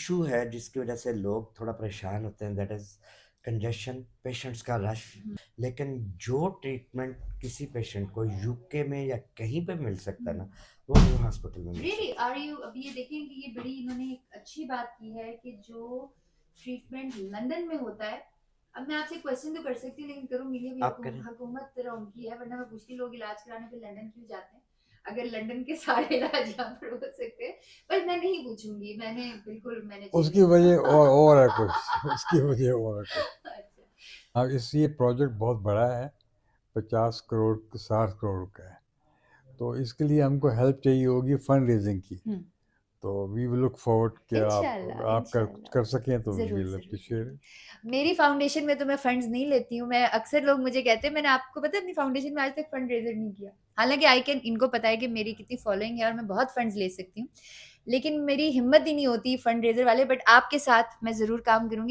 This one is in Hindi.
इशू है जिसकी वजह से लोग थोड़ा परेशान होते हैं, दैट इज कंजेशन, पेशेंट्स का रश। लेकिन जो ट्रीटमेंट किसी पेशेंट को यूके में या कहीं पे मिल सकता है ना, वो न्यू हॉस्पिटल में मिल रियली सकता आर यू? अब ये देखें कि ये बड़ी इन्होंने एक अच्छी बात की है कि जो ट्रीटमेंट लंदन में होता है। अब मैं आपसे क्वेश्चन तो कर सकती हूँ लेकिन करूंगी नहीं, है। अभी आप करें। हुकूमत तरह उनकी है, वरना मैं पूछती लोग इलाज कराने पे लंदन क्यों जाते हैं अगर लंदन के सारे इलाज यहाँ पर हो सकते हैं। पर मैं नहीं पूछूंगी, मैंने बिल्कुल मैंने उसकी चेंज वजह और है कुछ, उसकी वजह और है कुछ। अच्छा। हाँ, ये प्रोजेक्ट बहुत बड़ा है, 50 करोड़ 60 करोड़ का है। तो इसके लिए हमको हेल्प चाहिए होगी फंड रेजिंग की। तो वी विल लुक फॉरवर्ड कि इंशाल्लाह आप कर इंशाल्लाह, कर सकें तो वी जरूर विल जरूर अप्रिशिएट जरूर। इट। मेरी फाउंडेशन में तो मैं फंड्स नहीं लेती हूँ। मैं अक्सर लोग मुझे कहते हैं, मैंने आपको पता है अपनी फाउंडेशन में आज तक फंड रेजर नहीं किया। हालांकि आई कैन, इनको पता है कि मेरी कितनी फॉलोइंग है और मैं बहुत फंड्स ले सकती हूँ, लेकिन मेरी हिम्मत ही नहीं होती फंड रेजर वाले। बट आपके साथ मैं जरूर काम करूंगी।